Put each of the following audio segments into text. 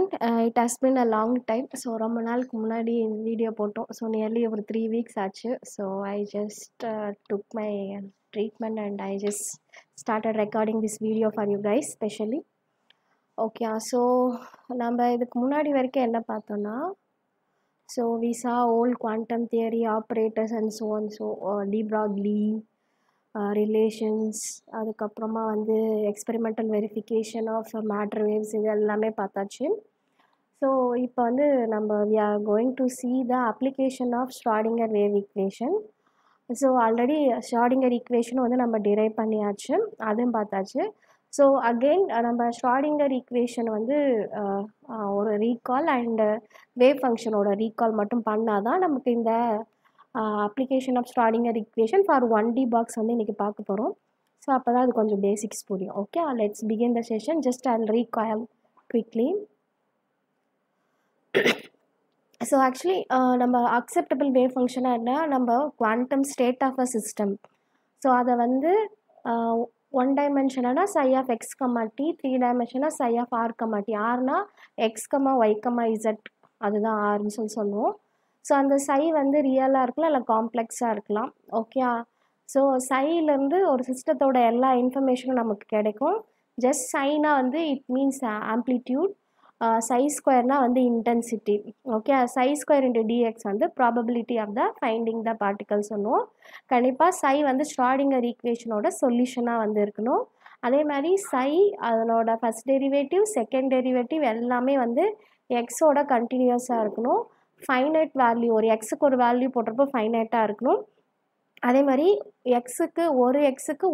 everyone. It has been a long time. So ரொம்ப நாளுக்கு முன்னாடி இந்த வீடியோ போட்டோம். ஸோ நியர்லி ஒரு 3 weeks ஆச்சு. So I just took my treatment and I just started recording this video for you guys specially. Okay, so நம்ம இதுக்கு முன்னாடி வரைக்கும் என்ன பார்த்தோன்னா, so we saw old quantum theory operators and so on. So de Broglie relations, அதுக்கப்புறமா வந்து experimental verification of matter waves, இது எல்லாமே பார்த்தாச்சு. ஸோ இப்போ வந்து நம்ம we are going to see the application of Schrodinger wave equation. So already Schrodinger equation வந்து நம்ம டிரைவ் பண்ணியாச்சு, அதுவும் பார்த்தாச்சு. ஸோ அகெயின் நம்ம ஷ்ராடிங்கர் ஈக்குவேஷன் வந்து ஒரு ரீகால் அண்ட் வேவ் ஃபங்க்ஷனோட ரீகால் மட்டும் பண்ணால் தான் நமக்கு இந்த application of Schrodinger equation for 1D box வந்து இன்றைக்கி பார்க்க போகிறோம். ஸோ அப்போ தான் அது கொஞ்சம் பேசிக்ஸ் புரியும். Okay, let's begin the session. Just I will recall quickly. So actually நம்ம அக்செப்டபிள் வேவ் ஃபங்க்ஷனாக என்ன, நம்ம quantum state of a system. So அதை வந்து 1 டைமென்ஷனாக psi of x comma t, 3 டைமென்ஷனாக psi of r comma t. ஆர்னா x comma y comma z, அதுதான் ஆர்னு சொல்லுவோம். ஸோ அந்த சை வந்து ரியலாக இருக்கலாம் இல்லை காம்ப்ளெக்ஸாக இருக்கலாம். ஓகே, ஸோ சைலேருந்து ஒரு சிஸ்டத்தோட எல்லா இன்ஃபர்மேஷனும் நமக்கு கிடைக்கும். ஜஸ்ட் சைனா வந்து இட் மீன்ஸ் ஆம்ப்ளிடியூட், சை ஸ்கொயர்னா வந்து intensity. Okay, psi square into DX வந்து probability of the finding the particle சொல்லுவோம். கண்டிப்பாக சை வந்து ஷ்ராடிங்கர் ஈக்குவேஷனோட சொல்யூஷனாக வந்து இருக்கணும். அதே மாதிரி சை அதனோட ஃபஸ்ட் டெரிவேட்டிவ் செகண்ட் டெரிவேட்டிவ் எல்லாமே வந்து எக்ஸோட கண்டினியூஸாக இருக்கணும். ஃபைனைட் வேல்யூ, ஒரு எக்ஸுக்கு ஒரு வேல்யூ போடுறப்போ ஃபைனைட்டாக இருக்கணும். அதே மாதிரி எக்ஸுக்கு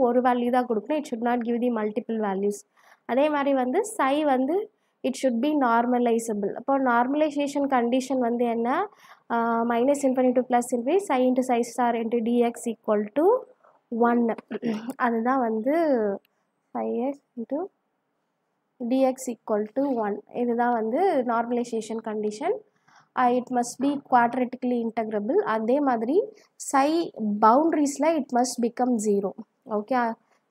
ஒரு வேல்யூ தான் கொடுக்கணும். It should not give the multiple values. அதே மாதிரி வந்து சை வந்து இட் ஷுட் பி நார்மலைசபிள். அப்போ நார்மலைசேஷன் கண்டிஷன் வந்து என்ன, minus infinity to plus infinity psi into psi star into dx equal to 1. அதுதான் வந்து psi x into dx equal to 1. இதுதான் வந்து normalisation condition. It must be quadratically integrable. அதே மாதிரி psi boundariesல it must become 0. okay,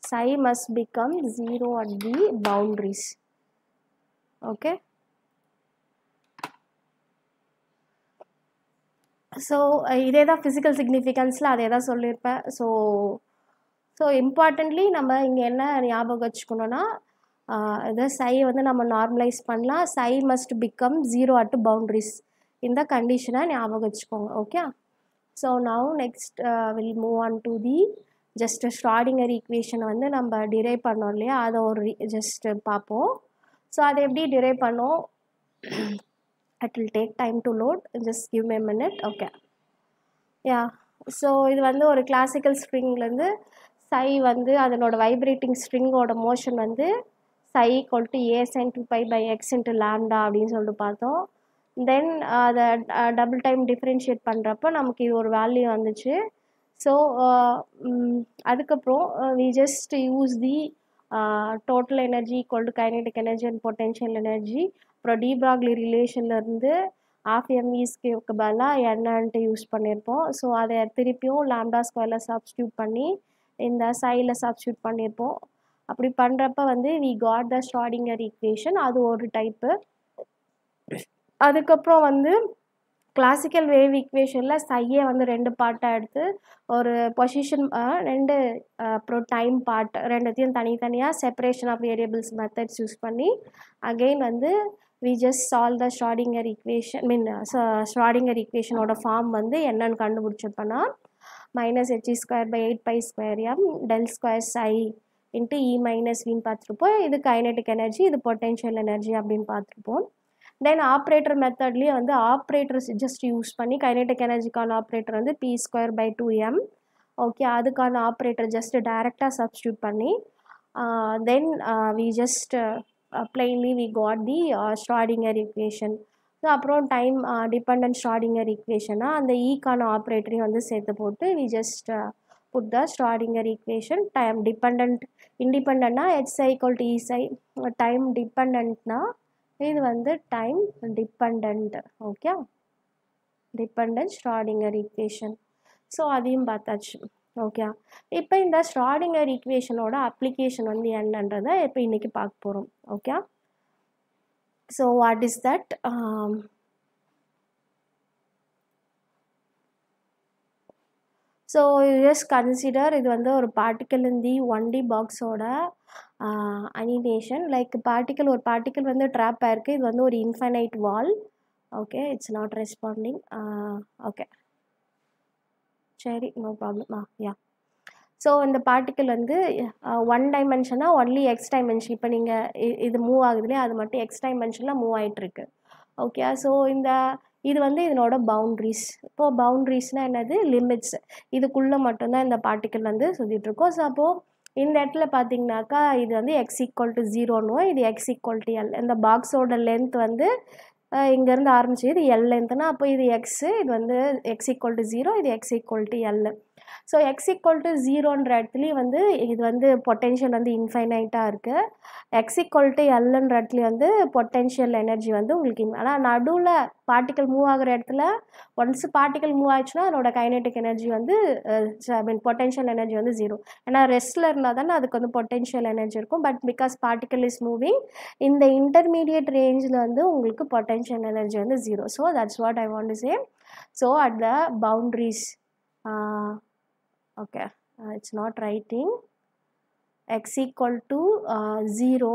psi must become 0 at the boundaries. okay, so இதே தான் physical significanceல அதே தான் சொல்லியிருப்பேன். ஸோ இம்பார்ட்டன்ட்லி நம்ம இங்கே என்ன ஞாபகம் வச்சுக்கணுன்னா, இதை சை வந்து நம்ம நார்மலைஸ் பண்ணலாம். Psi must become 0 at boundaries. இந்த கண்டிஷனை ஞாபகம் வச்சுக்கோங்க. Okay, so now next will move on to the just Schrodinger ஈக்குவேஷனை வந்து நம்ம டிரைவ் பண்ணோம் இல்லையா, அதை ஒரு ஜஸ்ட் பார்ப்போம். ஸோ அதை எப்படி டிரைவ் பண்ணோம், it will take time to load, just give me a minute. Okay, yeah, so இது வந்து ஒரு கிளாசிக்கல் ஸ்ப்ரிங்லேருந்து சை வந்து அதனோட வைப்ரேட்டிங் ஸ்ட்ரிங்கோட மோஷன் வந்து psi equal to A sine 2π/x into lambda அப்படின்னு சொல்லிட்டு பார்த்தோம். தென் அதை டபுள் டைம் டிஃப்ரென்ஷியேட் பண்ணுறப்போ நமக்கு இது ஒரு வேல்யூ வந்துச்சு. ஸோ அதுக்கப்புறம் we just use the total energy equal to kinetic energy and potential energy. அப்புறம் டி ப்ராக்லி ரிலேஷன்லேருந்து ஆஃப் எம்இஸ்க்கு பதிலாக என்னன்ட்டு யூஸ் பண்ணியிருப்போம். ஸோ அதை திருப்பியும் லாம்டா ஸ்கொயரில் சப்ஸ்டியூட் பண்ணி இந்த சைடில் சப்ஸ்டியூட் பண்ணியிருப்போம். அப்படி பண்ணுறப்ப வந்து we got the Schrodinger equation. அது ஒரு டைப்பு. அதுக்கப்புறம் வந்து கிளாசிக்கல் வேவ் ஈக்குவேஷனில் சையை வந்து 2 பார்ட்டாக எடுத்து ஒரு பொசிஷன் 2 அப்புறம் டைம் பார்ட் ரெண்டுத்தையும் தனித்தனியாக separation of variables methods use பண்ணி அகெயின் வந்து we just solve the Schrodinger equation. Schrodinger ஈக்குவேஷனோட ஃபார்ம் வந்து என்னன்னு கண்டுபிடிச்சப்போனா -h²/8π²m del square psi into E minus வின்னு பார்த்துருப்போம். இது கைனடிக் எனர்ஜி, இது பொட்டென்ஷியல் எனர்ஜி அப்படின்னு பார்த்துருப்போம். தென் ஆப்ரேட்டர் மெத்தட்லேயே வந்து ஆப்ரேட்டர்ஸ் ஜஸ்ட் யூஸ் பண்ணி கைனடிக் எனர்ஜிக்கான ஆப்ரேட்டர் வந்து p²/2m. ஓகே, அதுக்கான ஆப்ரேட்டர் ஜஸ்ட் டைரெக்டாக சப்ஸ்டியூட் பண்ணி then we just plainly we got the Schrodinger equation. So அப்புறம் டைம் டிபெண்டன்ட் ஷ்ராடிங்கர் ஈக்குவேஷனாக அந்த ஈக்கான ஆப்ரேட்டரையும் வந்து சேர்த்து போட்டு we just put the Schrodinger equation. Time dependent இண்டிபெண்ட்னா ஹெச் ஈக்குவல் டு இசை, டைம் டிபெண்டன்ட்னா இது வந்து time depend. Okay, dependent Schrodinger equation. So அதையும் பார்த்தாச்சு. ஓகே, இப்போ இந்த ஷ்ராடிங்கர் ஈக்குவேஷனோட அப்ளிகேஷன் வந்து என்னன்றதை இப்போ இன்றைக்கி பார்க்க போகிறோம். Okay, So what is that? So you just consider இது வந்து ஒரு particle in the 1D box ஓட animation. Like ஒரு particle வந்து trap ஆயிருக்கு. இது வந்து ஒரு infinite wall. Okay, it's not responding. Okay, சரி, no problem. Yeah. ஸோ இந்த பார்ட்டிக்கிள் வந்து ஒன் டைமென்ஷனாக ஒன்லி எக்ஸ் டைமென்ஷன். இப்போ நீங்கள் இது மூவ் ஆகுதுலையே, அது மட்டும் எக்ஸ் டைமென்ஷனில் மூவ் ஆகிட்டுருக்கு. ஓகே, ஸோ இது வந்து இதனோட பவுண்ட்ரிஸ். இப்போது பவுண்ட்ரிஸ்னால் என்னது? லிமிட்ஸ். இதுக்குள்ளே மட்டும்தான் இந்த பார்ட்டிக்கிள் வந்து சுற்றிட்டுருக்கோம். ஸோ அப்போது இந்த இடத்துல பார்த்தீங்கன்னாக்கா இது வந்து எக்ஸ் ஈக்குவல் டு 0ன்னும், இது எக்ஸ் ஈக்குவல் டு எல். இந்த பாக்ஸோட லென்த் வந்து இங்கேருந்து ஆரம்பிச்சு இது எல் லென்த்னா, அப்போ இது எக்ஸு, இது வந்து எக்ஸ் ஈக்குவல் டு 0, இது x equal to L. So x equal to 0ன்ற இடத்துலையும் வந்து இது வந்து பொட்டென்ஷியல் வந்து இன்ஃபைனைட்டாக இருக்குது. எக்ஸ் ஈக்குவல் டு எல்ன்ற இடத்துலையும் வந்து பொட்டென்ஷியல் எனர்ஜி வந்து உங்களுக்கு ஆனால் நடுவில் பார்ட்டிக்கல் மூவ் ஆகிற இடத்துல ஒன்ஸ் பார்ட்டிக்கல் மூவ் ஆயிடுச்சுன்னா அதனோட கைனெட்டிக் எனர்ஜி வந்து பொட்டென்ஷியல் எனர்ஜி வந்து 0. ஏன்னா ரெஸ்ட்டில் இருந்தால் தானே அதுக்கு வந்து பொட்டென்ஷியல் எனர்ஜி இருக்கும். But because particle is moving, இந்த இன்டர்மீடியட் ரேஞ்சில் வந்து உங்களுக்கு பொட்டென்ஷியல் எனர்ஜி வந்து 0. So that's what I want to say. So at the boundaries, okay, it's not writing x equal to 0.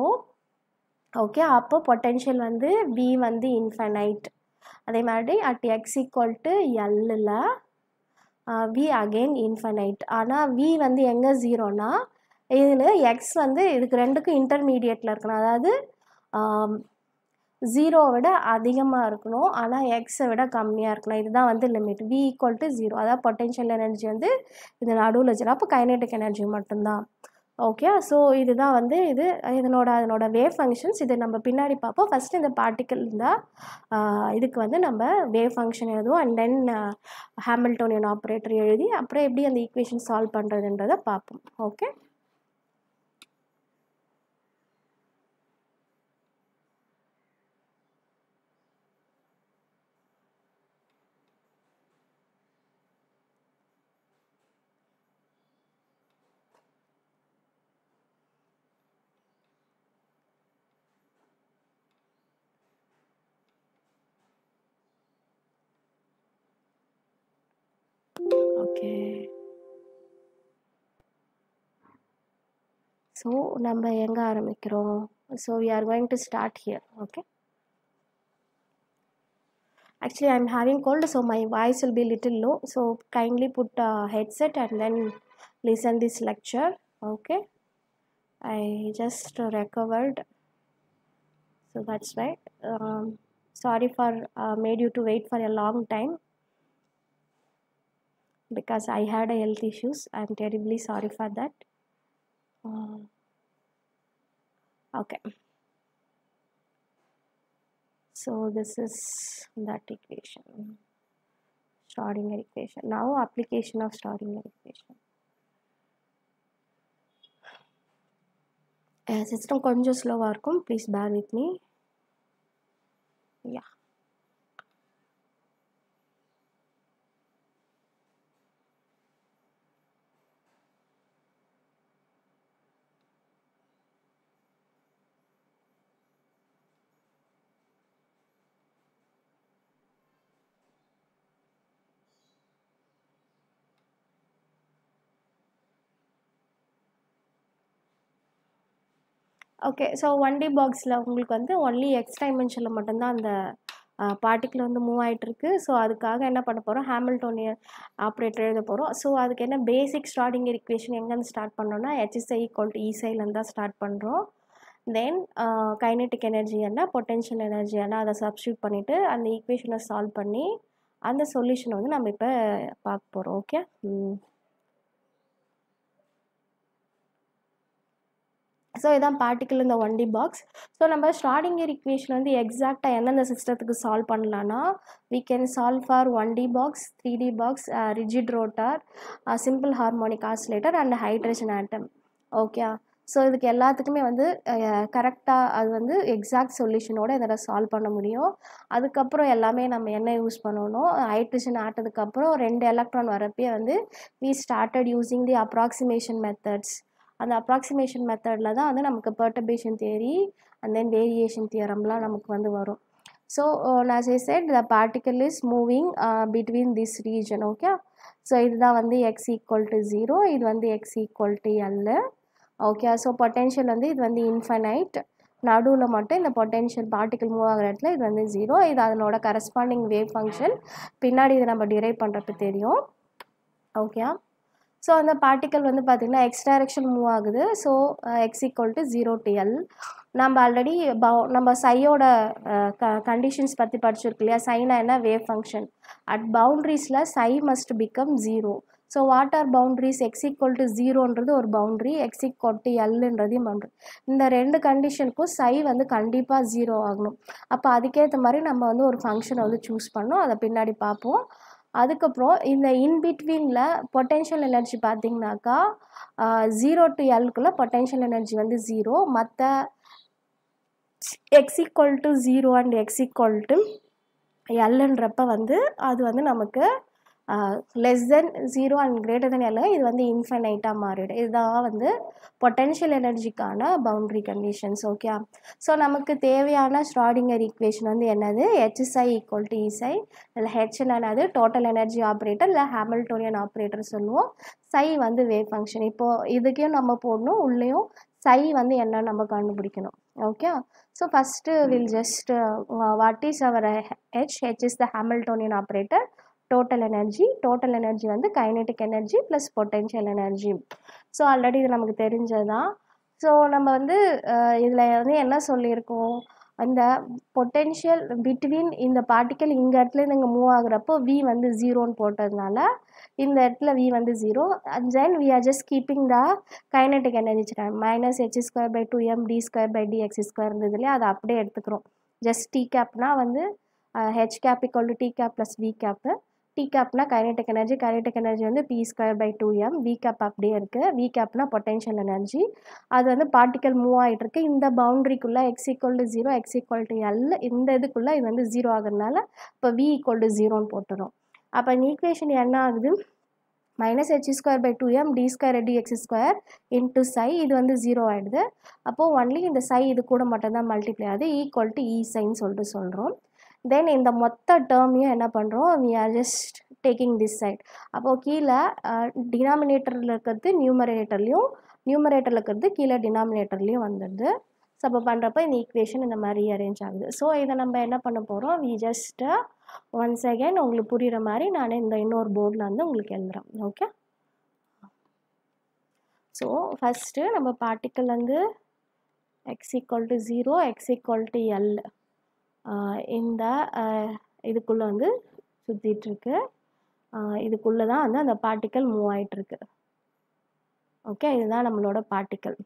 Okay, அப்போ பொட்டென்ஷியல் வந்து v வந்து infinite. அதே மாதிரி at x equal to Lல v again infinite. ஆனால் v வந்து எங்கே 0னா இதில் x வந்து இதுக்கு ரெண்டுக்கும் இன்டர்மீடியட்டில் இருக்கணும். அதாவது 0 விட அதிகமாக இருக்கணும், ஆனால் எக்ஸை விட கம்மியாக இருக்கணும். இதுதான் வந்து லிமிட். v ஈக்குவல் டு 0, அதாவது பொட்டென்ஷியல் எனர்ஜி வந்து இது நடுவில் வச்சுருக்கோம். அப்போ கைனெட்டிக் எனர்ஜி மட்டும்தான். ஓகே, ஸோ இதுதான் வந்து அதனோட வேவ் ஃபங்க்ஷன்ஸ். இது நம்ம பின்னாடி பார்ப்போம். ஃபஸ்ட்டு இந்த பார்ட்டிக்கல் இருந்தால் இதுக்கு வந்து நம்ம வேவ் ஃபங்க்ஷன் எழுதுவோம். அண்ட் தென் ஹாமில்டோனியன் ஆப்ரேட்டர் எழுதி அப்புறம் எப்படி அந்த ஈக்குவேஷன் சால்வ் பண்ணுறதுன்றதை பார்ப்போம். ஓகே, ஸோ நம்ம எங்கே ஆரம்பிக்கிறோம்? So we are going to start here. Okay, actually I'm having cold, so my voice will be little low, so kindly put a headset and then listen this lecture. Okay, I just recovered, so that's why sorry for made you to wait for a long time because I had a health issues. I'm terribly sorry for that. Okay, so this is that equation, Schrodinger equation. Now application of Schrodinger equation. System கொஞ்சம் ஸ்லோவாக இருக்கும், please bear with me. Yeah. Okay, so 1D பாக்ஸில் உங்களுக்கு வந்து only X டைமென்ஷனில் மட்டும்தான் அந்த particle வந்து move ஆகிட்டுருக்கு. ஸோ அதுக்காக என்ன பண்ண போகிறோம்? ஹாமில்டோனியன் ஆப்ரேட்டர் எழுத போகிறோம். ஸோ அதுக்கு என்ன பேசிக் ஸ்டார்டிங்கர் இக்குவேஷன் எங்கேருந்து ஸ்டார்ட் பண்ணோன்னா HSI ஈக்குவல் டு ஈசைலேருந்து தான் ஸ்டார்ட் பண்ணுறோம். தென் கைனெட்டிக் எனர்ஜி என்ன, பொட்டென்ஷியல் எனர்ஜி என்ன, அதை சப்ஸ்டியூட் பண்ணிவிட்டு அந்த ஈக்குவேஷனை சால்வ் பண்ணி அந்த சொல்யூஷனை வந்து நம்ம இப்போ பார்க்க போகிறோம். ஓகே, ஸோ இதான் பார்ட்டிக்கல் இந்த 1D பாக்ஸ். ஸோ நம்ம ஸ்டார்டிங்கர் இக்குவேஷன் வந்து எக்ஸாக்டாக எந்தெந்த சிஸ்டத்துக்கு சால்வ் பண்ணலான்னா, we can solve for 1D box, 3D box, rigid rotor, simple harmonic oscillator and hydrogen atom. Okay, so இதுக்கு எல்லாத்துக்குமே வந்து கரெக்டாக அது வந்து எக்ஸாக்ட் சொல்யூஷனோட இதில் சால்வ் பண்ண முடியும். அதுக்கப்புறம் எல்லாமே நம்ம என்ன யூஸ் பண்ணணும், ஹைட்ரஜன் ஆட்டதுக்கப்புறம் 2 எலக்ட்ரான் வரப்பே வந்து we started using the approximation methods. அந்த அப்ராக்சிமேஷன் மெத்தடில் தான் வந்து நமக்கு perturbation theory and then variation theoremலாம் நமக்கு வந்து வரும். So as I said, the particle is moving between this region. Okay, so இதுதான் வந்து x equal to 0, இது வந்து x equal to L. Okay, so potential வந்து இது வந்து infinite, நடுவில் மட்டும் இந்த பொட்டென்ஷியல் பார்ட்டிக்கல் மூவ் ஆகிற இடத்துல இது வந்து 0. இது அதனோட கரஸ்பாண்டிங் வேவ் ஃபங்க்ஷன், பின்னாடி இதை நம்ம டிரைவ் பண்ணுறப்ப தெரியும். ஓகே, ஸோ அந்த பார்ட்டிக்கல் வந்து பார்த்திங்கன்னா எக்ஸ் டைரக்ஷன் மூவ் ஆகுது. So x equal to 0 to L. நம்ம ஆல்ரெடி நம்ம சையோட கண்டிஷன்ஸ் பற்றி படிச்சிருக்கு இல்லையா. சைனா என்ன, வேவ் ஃபங்க்ஷன். அட் பவுண்ட்ரிஸில் psi must become 0. So what are boundaries, x equal to 0ன்றது ஒரு பவுண்ட்ரி, எக்ஸ் ஈக்குவல் டு எல்ன்றதையும் பவுண்ட்ரி. இந்த ரெண்டு கண்டிஷனுக்கும் சை வந்து கண்டிப்பாக 0 ஆகணும். அப்போ அதுக்கேற்ற மாதிரி நம்ம வந்து ஒரு ஃபங்க்ஷனை வந்து சூஸ் பண்ணோம், அதை பின்னாடி பார்ப்போம். அதுக்கப்புறம் இந்த இன்பிட்வீனில் பொட்டென்ஷியல் எனர்ஜி பார்த்திங்கனாக்கா 0 to Lக்குள்ளே பொட்டென்ஷியல் எனர்ஜி வந்து 0. மற்ற x equal to 0 and x equal to எல்ன்றப்ப வந்து அது வந்து நமக்கு less than 0 and greater than L, இது வந்து இன்ஃபைனைட்டாக மாறிடும். இதுதான் வந்து பொட்டென்ஷியல் எனர்ஜிக்கான பவுண்ட்ரி கண்டிஷன்ஸ். ஓகே, ஸோ நமக்கு தேவையான ஷ்ராடிங்கர் ஈக்குவேஷன் வந்து என்னது, ஹெச்ஐ ஈக்குவல் டு இசை, இல்லை ஹெச் என்னது டோட்டல் எனர்ஜி ஆப்ரேட்டர், இல்லை ஹாமில்டோனியன் ஆப்ரேட்டர் சொல்லுவோம். சை வந்து வேவ் ஃபங்க்ஷன். இப்போது இதுக்கையும் நம்ம போடணும், உள்ளேயும் சை வந்து என்ன நம்ம கண்டுபிடிக்கணும். Okay, so first will just what is our H is the Hamiltonian operator. Total energy வந்து kinetic energy plus potential energy. So already இது நமக்கு தெரிஞ்சது தான். ஸோ நம்ம வந்து இதில் வந்து என்ன சொல்லியிருக்கோம், அந்த பொட்டென்ஷியல் பிட்வீன் இந்த பார்ட்டிக்கல் இந்த இடத்துல இங்கே மூவ் ஆகுறப்போ வி வந்து 0ன்னு போட்டதுனால இந்த இடத்துல வி வந்து 0. And then we are just keeping the kinetic energy minus h²/2m d²/dx² இருந்தது இல்லையா, அதை அப்படியே எடுத்துக்கிறோம். ஜஸ்ட் டி கேப்னா வந்து H cap equal to T cap plus V cap. T கேப்னா கைனெட்டிக் எனர்ஜி வந்து p²/2m. வி கேப் அப்படியே இருக்குது. வி கேப்னா பொட்டென்ஷியல் எனர்ஜி. அது வந்து பார்ட்டிக்கல் மூவ் ஆகிட்டு இருக்கு இந்த பவுண்ட்ரிக்குள்ளே x equal to 0, x equal to L. இந்த இதுக்குள்ளே இது வந்து 0 ஆகுறதுனால இப்போ வி ஈக்குவல் டு 0ன்னு போட்டுரும். அப்போ இந்த ஈக்குவேஷன் என்ன ஆகுது, மைனஸ் h²/2m d²/dx² இன்ட்டு சை, இது வந்து 0 ஆகிடுது. அப்போது ஒன்லி இந்த சை இது கூட மட்டும்தான் மல்டிப்ளை ஆகுது, ஈக்குவல் டு இ சைன்னு சொல்லிட்டு சொல்கிறோம். தென் இந்த மொத்த டேர்மையும் என்ன பண்ணுறோம், we are just taking this side. அப்போது கீழே டினாமினேட்டரில் இருக்கிறது நியூமரேட்டரில் இருக்கிறது கீழே டினாமினேட்டர்லேயும் வந்துடுது. ஸோ அப்போ பண்ணுறப்ப இந்த ஈக்குவேஷன் இந்த மாதிரி அரேஞ்ச் ஆகுது. ஸோ இதை நம்ம என்ன பண்ண போகிறோம், வி ஜஸ்ட் ஒன்ஸ் அகேன் உங்களுக்கு புரிகிற மாதிரி நான் இந்த இன்னொரு போர்டில் வந்து உங்களுக்கு எழுதுகிறேன். ஓகே, ஸோ ஃபஸ்ட்டு நம்ம பார்ட்டிக்கல் வந்து X equal to 0, x equal to L இந்த இதுக்குள்ளே வந்து சுற்றிட்டுருக்கு. இதுக்குள்ளே தான் வந்து அந்த பார்ட்டிக்கல் மூவ் ஆகிட்டுருக்கு. ஓகே, இதுதான் நம்மளோட பார்ட்டிக்கல்.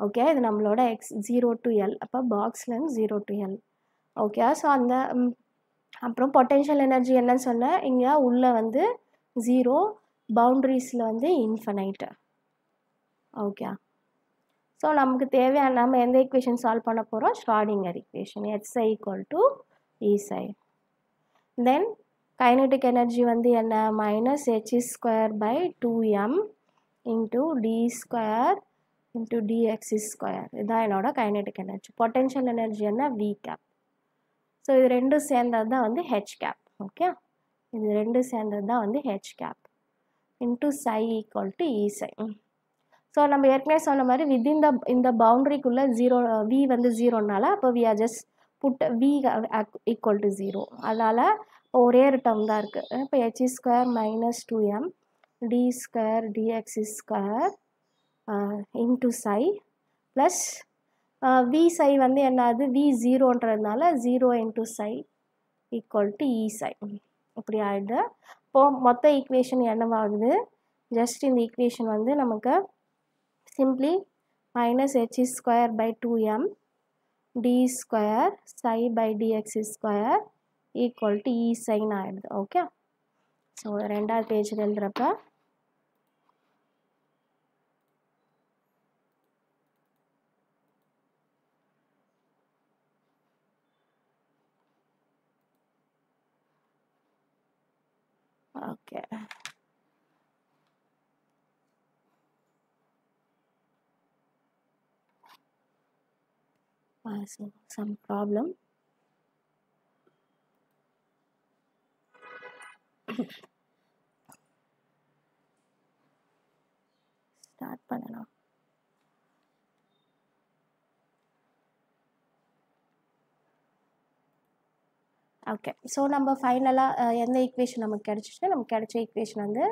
ஓகே, இது நம்மளோட எக்ஸ் 0 to L. அப்போ பாக்ஸ்லேருந்து 0 to L. ஓகே, ஸோ அந்த அப்புறம் பொட்டென்ஷியல் எனர்ஜி என்னன்னு சொன்னேன், இங்கே உள்ளே வந்து 0, பவுண்ட்ரிஸில் வந்து இன்ஃபைனைட்டு. ஓகே, ஸோ நமக்கு தேவையான நம்ம எந்த ஈக்குவேஷன் சால்வ் பண்ண போகிறோம், ஷ்ராடிங்கர் ஈக்குவேஷன் ஹெச்ஐ ஈக்குவல் டு இசை. தென் கைனெட்டிக் எனர்ஜி வந்து என்ன, minus h²/2m into d² into dx². இதுதான் என்னோட கைனெட்டிக் எனர்ஜி. பொட்டென்ஷியல் எனர்ஜி என்ன, வி கேப். ஸோ இது ரெண்டும் சேர்ந்தது தான் வந்து ஹெச் கேப். ஓகே, இது ரெண்டும் சேர்ந்தது தான் வந்து H cap into psi equal to இசை. ஸோ நம்ம ஏற்கனவே சொன்ன மாதிரி வித்தின் இந்த பவுண்ட்ரிக்குள்ளே 0 வி வந்து 0னால அப்போ we are just put V equal to 0. அதனால் ஒரே ஒரு டேர்ம் தான் இருக்குது. இப்போ h² - 2m d² dx² into psi plus V psi வந்து என்னது, வி 0ன்றதுனால 0 into psi equal to E psi. இப்படி ஆகிடுது. இப்போது மொத்த ஈக்குவேஷன் என்னவாகுது, ஜஸ்ட் இந்த ஈக்குவேஷன் வந்து நமக்கு simply minus h²/2m d² psi by dx² equal to e sin ஆயிடுது. ஓகே, ஸோ ரெண்டாவது பேஜில் எழுதுகிறப்ப okay So some problem. Start பண்ணலாம். ஓகே, ஸோ நம்ம ஃபைனலாக எந்த ஈக்குவேஷன் நமக்கு கிடச்சிச்சுன்னா, நமக்கு கிடைச்ச ஈக்குவேஷன் வந்து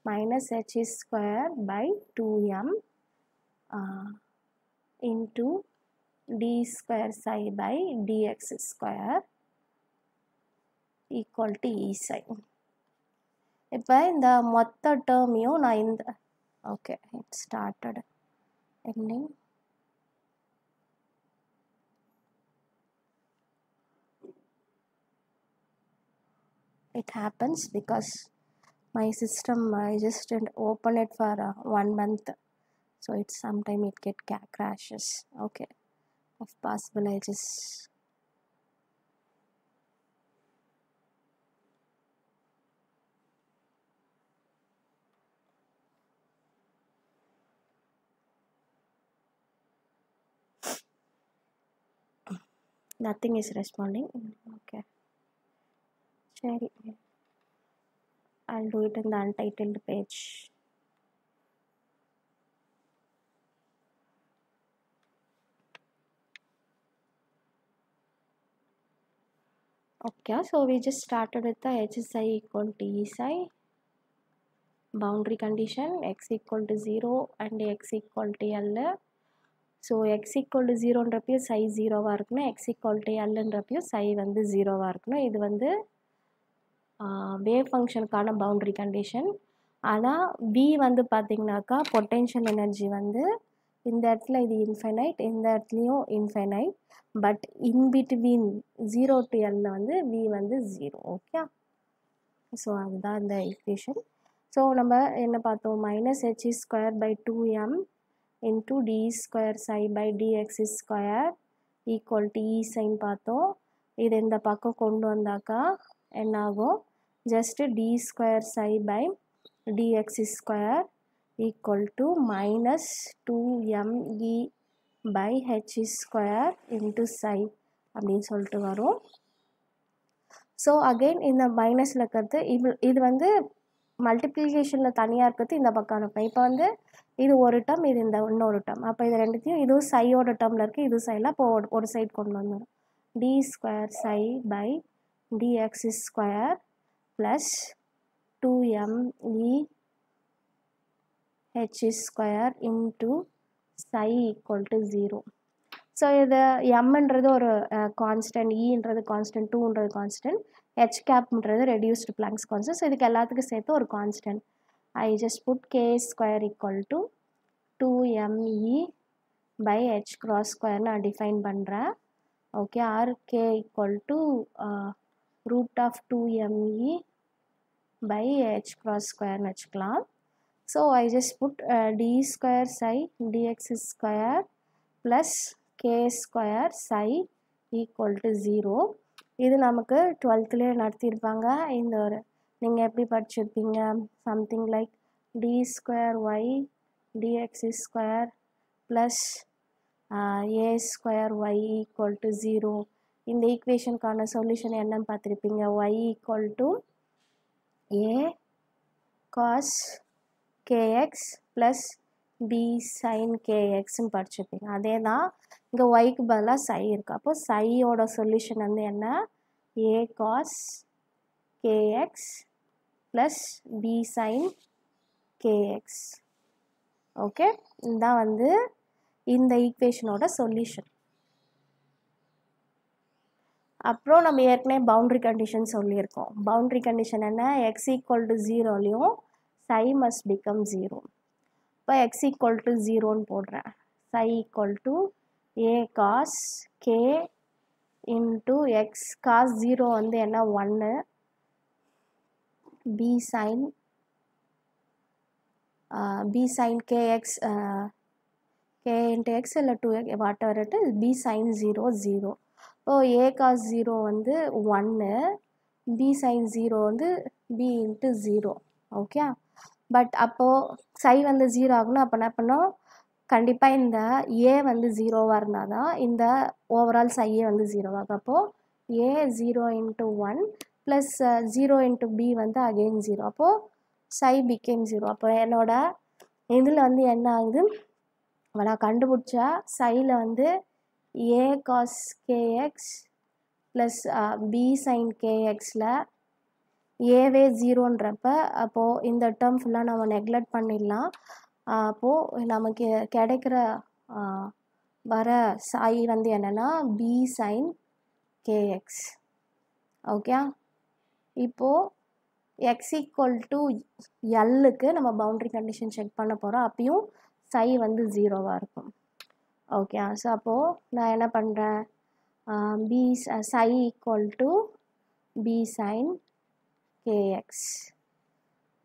-h² by 2m into d² psi by dx² equal to e psi. இப்போ இந்த மொத்த டேர்மையும் நான் இந்த okay it started ending. It happens because my system I just didn't open it for 1 month, so it's sometime it get crashes. Okay, if possible I just nothing is responding. Okay, sorry, I'll do it in the untitled page. Okay, so we just started with the h psi equal to e psi, boundary condition x equal to 0 and x equal to l. So x equal to 0ன்றப்பையும் psi 0வா இருக்கணும், x equal to lன்றப்பையும் psi வந்து 0வா இருக்கணும். இது வந்து wave ஃபங்க்ஷனுக்கான boundary condition. ஆனால் v வந்து பார்த்திங்கனாக்கா potential energy வந்து இந்த இடத்துல இது இன்ஃபைனைட், இந்த இடத்துலையும் infinite, but in between 0 to l வந்து v வந்து 0. ஓகே, ஸோ அதுதான் இந்த ஈக்குவேஷன். ஸோ நம்ம என்ன பார்த்தோம், -h² by 2m into d² psi by dx² equal to e sin பார்த்தோம். இது இந்த பக்கம் கொண்டு வந்தாக்கா என்ன ஆகும், just d² psi by dx² equal to -2me by h² into psi அப்படின்னு சொல்லிட்டு வரும். ஸோ அகெயின் இந்த மைனஸில் இருக்கிறது இது வந்து மல்டிப்ளிகேஷனில் தனியாக இருக்கிறது இந்த பக்கம் அனுப்பேன். இப்போ வந்து இது ஒரு டேர்ம், இது இந்த இன்னொரு டேர்ம், அப்போ இது ரெண்டுத்தையும் இதுவும் சையோட டேர்மில் இருக்குது, இது சைடில் அப்போ ஒரு சைடு கொண்டு வந்துடும். d² psi by dx² plus 2me h² into psi equal to 0. So இது mன்றது ஒரு கான்ஸ்டன்ட், ஈன்றது கான்ஸ்டன்ட், 2ன்றது கான்ஸ்டன்ட், h கேப்ன்றது ரெடியூஸ்டு பிளாங்க்ஸ் கான்ஸ்டன்ட். ஸோ இதுக்கு எல்லாத்துக்கும் சேர்த்து ஒரு constant. I just put k² equal to 2me by h² நான் டிஃபைன் பண்ணுறேன். Okay, or k equal to root of 2me by h² வச்சுக்கலாம். So I just put d² psi dx² plus k² psi equal to 0. இது நமக்கு 12th நடத்தியிருப்பாங்க. இந்த ஒரு நீங்கள் எப்படி படிச்சிருப்பீங்க, something like d² dx² plus a² equal to 0. இந்த ஈக்குவேஷனுக்கான solution என்னன்னு பார்த்துருப்பீங்க, y equal to a cos kx plus b sin kxன்னு படிச்சிருப்பீங்க. அதே தான் இங்கே ஒய்க்கு பதிலாக சை இருக்குது. அப்போ சையோட சொல்யூஷன் வந்து என்ன, a cos kx plus b sin kx. Okay, இதுதான் வந்து இந்த ஈக்குவேஷனோட சொல்யூஷன். அப்புறம் நம்ம ஏற்கனவே பவுண்ட்ரி கண்டிஷன் சொல்லியிருக்கோம். பவுண்ட்ரி கண்டிஷன் என்ன, x equal to 0லையும் psi must become 0. இப்போ x equal to 0ன்னு போடுறேன், psi equal to a cos k into x. cos 0 வந்து என்ன 1, b sin kx k into x இல்லை 2x whatever it is, b sin 0 0. இப்போ a cos 0 வந்து 1, b sin 0 வந்து b into 0. Okay, but அப்போது சை வந்து 0 ஆகணும். அப்போ என்ன பண்ணோம், கண்டிப்பாக இந்த ஏ வந்து 0வாக இருந்தால் தான் இந்த ஓவரால் சையே வந்து 0 ஆகும். அப்போது ஏ 0 × 1 ப்ளஸ் 0 × b வந்து அகெயின் 0. அப்போது சை பிகேம் 0. அப்போ என்னோட இதில் வந்து என்ன ஆகுது, நான் கண்டுபிடிச்ச சையில் வந்து A cos kx plus B sine கேஎக்ஸில் ஏவே 0ன்றப்ப அப்போது இந்த டேர்ம் ஃபுல்லாக நம்ம நெக்லெக்ட் பண்ணிடலாம். அப்போது நமக்கு கிடைக்கிற வர சாய் வந்து என்னென்னா பி சைன் கேஎக்ஸ். ஓகே, இப்போது எக்ஸ் ஈக்குவல் டு எல்லுக்கு நம்ம பவுண்ட்ரி கண்டிஷன் செக் பண்ண போகிறோம். அப்பயும் சை வந்து 0வாக இருக்கும். ஓகே, ஸோ அப்போது நான் என்ன பண்ணுறேன், B psi equal to B sine kx.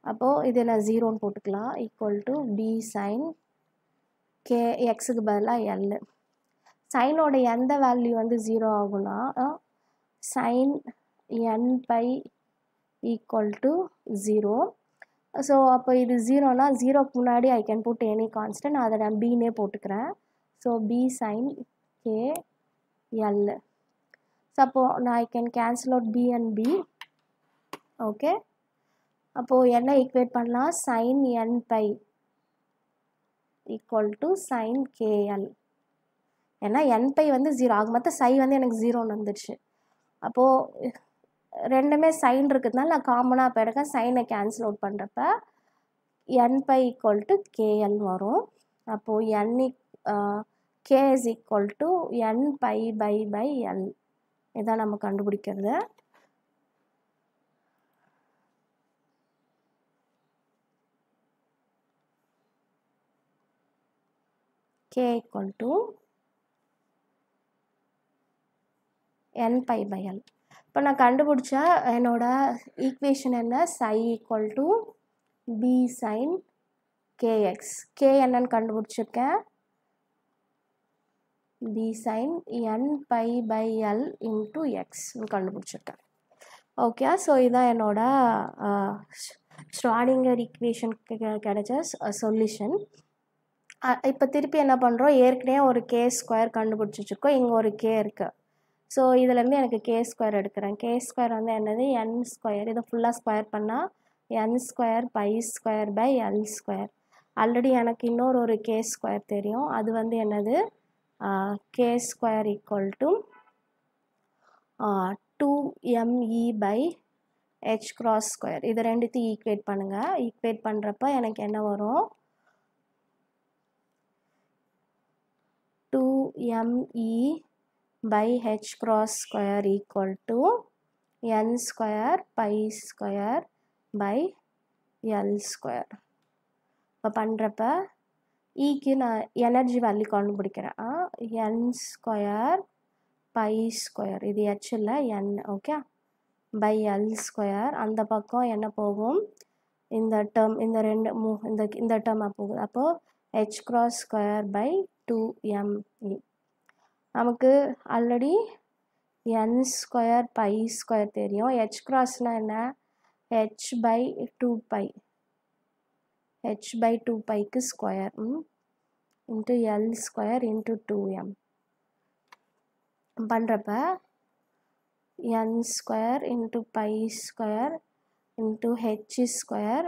அப்போது இது நான் 0ன்னு போட்டுக்கலாம். Equal to B sine K எக்ஸுக்கு பதிலாக எல். சைனோட எந்த வேல்யூ வந்து 0 ஆகும்னா sine n pi equal to 0. So அப்போ இது 0னா 0க்கு முன்னாடி I can put any constant, அதை நான் பின்னே போட்டுக்கிறேன். So B sine K L. So அப்போது நான் I can cancel out B and B. Okay, அப்போது என்ன ஈக்குவேட் பண்ணலாம், sine n pi equal to sine KL. ஏன்னா என் பை வந்து 0 ஆக மொத்தம் சை வந்து எனக்கு 0ன்னு வந்துடுச்சு. அப்போது ரெண்டுமே சைன் இருக்கிறதுனால நான் காமனாக இப்போ எடுக்க சைனை கேன்சல் அவுட் பண்ணுறப்ப n pi equal to KL வரும். அப்போது K is equal to n pi by L. இதான் நம்ம கண்டுபிடிக்கிறது. k equal to n pi by l. இப்போ நான் கண்டுபிடிச்ச என்னோட ஈக்குவேஷன் என்ன, psi equal to B sine kx. K என்னன்னு கண்டுபிடிச்சிருக்கேன், B sine n pi by L into x கண்டுபிடிச்சிருக்கேன். ஓகே, ஸோ இதுதான் என்னோட ஷ்ராடிங்கர் ஈக்குவேஷனுக்கு கிடைச்ச சொல்யூஷன். இப்போ திருப்பி என்ன பண்ணுறோம், ஏற்கனவே ஒரு கே ஸ்கொயர் கண்டுபிடிச்சி வச்சுருக்கோம், இங்கே ஒரு கே இருக்குது. ஸோ இதுலேருந்து எனக்கு கே ஸ்கொயர் எடுக்கிறேன். கே ஸ்கொயர் வந்து என்னது, என் ஸ்கொயர். இதை ஃபுல்லாக ஸ்கொயர் பண்ணால் n square by square by L square. Already எனக்கு இன்னொரு ஒரு கே ஸ்கொயர் தெரியும், அது வந்து என்னது, k square equal to 2me by h cross square. இது ரெண்டுத்தையும் ஈக்குவேட் பண்ணுங்கள். ஈக்குவேட் பண்ணுறப்ப எனக்கு என்ன வரும், 2me by h cross square equal to n square pi square by l square. இப்போ பண்ணுறப்ப ஈக்கு நான் எனர்ஜி வேல்யூ கண்டுபிடிக்கிறேன். n ஸ்கொயர் பை ஸ்கொயர், இது h இல்லை n. Okay, by L square. அந்த பக்கம் என்ன போகும், இந்த டேர்ம் இந்த ரெண்டு இந்த டேர்மாக போகுது. அப்போது h cross square by 2me. நமக்கு already n square by square தெரியும். h கிராஸ்னால் என்ன, h பை 2π, h பை 2πக்கு square into L square into 2m பண்ணுறப்ப n square into pi square into h square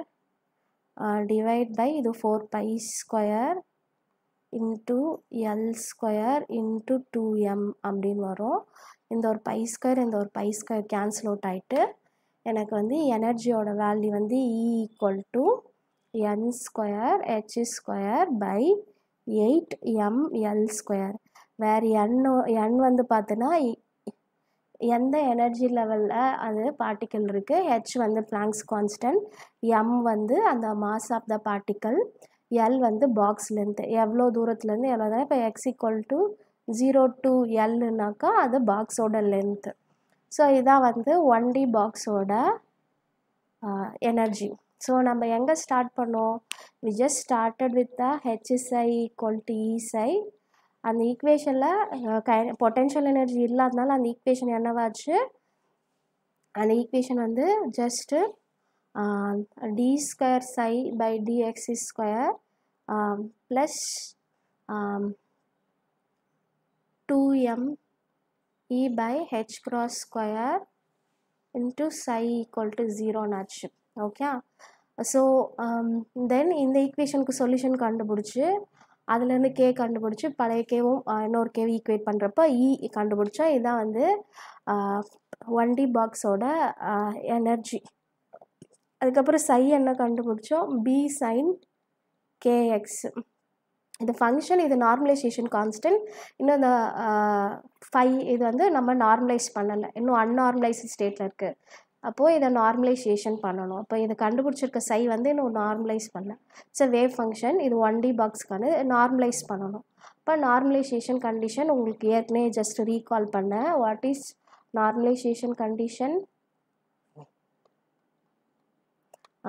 divide by இது 4π square into L square into 2m அப்படின்னு வரும். இந்த ஒரு பை ஸ்கொயர் இந்த ஒரு பை ஸ்கொயர் கேன்சல் அவுட் ஆகிட்டு எனக்கு வந்து எனர்ஜியோட வேல்யூ வந்து E equal to n square h square by 8ml square. வேறு n வந்து பார்த்தோன்னா எந்த எனர்ஜி லெவலில் அது பார்ட்டிக்கல் இருக்குது, ஹெச் வந்து பிளாங்க்ஸ் கான்ஸ்டன்ட், m வந்து அந்த mass of the particle, L வந்து பாக்ஸ் லென்த்து எவ்வளோ தூரத்துலேருந்து எவ்வளோ தான். இப்போ எக்ஸ் ஈக்குவல் டு 0 to எல்னாக்கா அது பாக்ஸோட லென்த்து. ஸோ இதான் வந்து 1D பாக்ஸோட எனர்ஜி. ஸோ நம்ம எங்கே ஸ்டார்ட் பண்ணோம், we just started with the h psi equal to e psi. அந்த ஈக்குவேஷனில் பொட்டென்ஷியல் எனர்ஜி இல்லாதனால அந்த ஈக்குவேஷன் என்னவாச்சு, அந்த ஈக்குவேஷன் வந்து just d square psi by dx square plus 2m e by h cross square into psi equal to 0 ஆச்சு. Okay. So then இந்த ஈக்குவேஷனுக்கு solution கண்டுபிடிச்சி அதுலேருந்து கே கண்டுபிடிச்சி பழைய கேவும் இன்னொரு கேவி ஈக்குவேட் பண்ணுறப்ப இ கண்டுபிடிச்சா இதுதான் வந்து 1D பாக்ஸோட எனர்ஜி. அதுக்கப்புறம் சை என்ன கண்டுபிடிச்சோம், பி சைன் கேஎக்ஸ். இந்த ஃபங்க்ஷன் இது நார்மலைசேஷன் கான்ஸ்டன்ட். இன்னும் இந்த இது வந்து நம்ம நார்மலைஸ் பண்ணலை, இன்னும் அன்நார்மலைஸ்டு ஸ்டேட்டில் இருக்குது. அப்போது இதை நார்மலைசேஷன் பண்ணணும். அப்போ இதை கண்டுபிடிச்சிருக்க சை வந்து இன்னும் நார்மலைஸ் பண்ணல. It's wave function. இது 1D பாக்ஸ்க்கான நார்மலைஸ் பண்ணணும். இப்போ நார்மலைசேஷன் கண்டிஷன் உங்களுக்கு ஏற்கனவே ஜஸ்ட் ரீகால் பண்ணேன். What is normalization condition?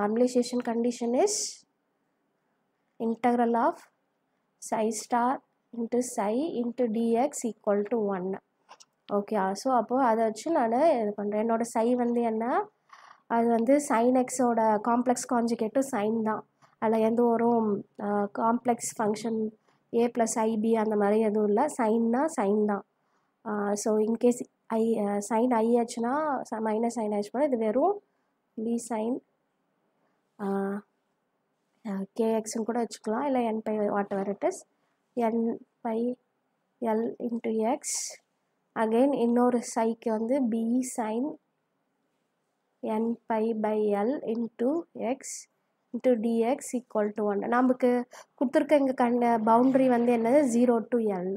Normalization condition is integral of psi star into psi into dx equal to 1. Okay. So அப்போது அதை வச்சு நான் இது பண்ணுறேன். என்னோட சை வந்து என்ன, அது வந்து சைன் எக்ஸோட காம்ப்ளெக்ஸ் கான்ஜுகேட்டு சைன் தான். அதில் எந்த ஒரு complex function A plus IP அந்த மாதிரி எதுவும் இல்லை. சைன்னா சைன் தான். ஸோ இன்கேஸ் சைன் ஐ ஆச்சுன்னா மைனஸ் சைன் ஆச்சு இது வெறும் பி சைன் கேஎக்ஸ்ன்னு கூட வச்சுக்கலாம், இல்லை n pi whatever it is, n pi L into x. Again இன்னொரு சைக்கு வந்து B sine n pi by L into x into dx equal to 1. நமக்கு கொடுத்துருக்க இங்கே பவுண்ட்ரி வந்து என்னது 0 to L.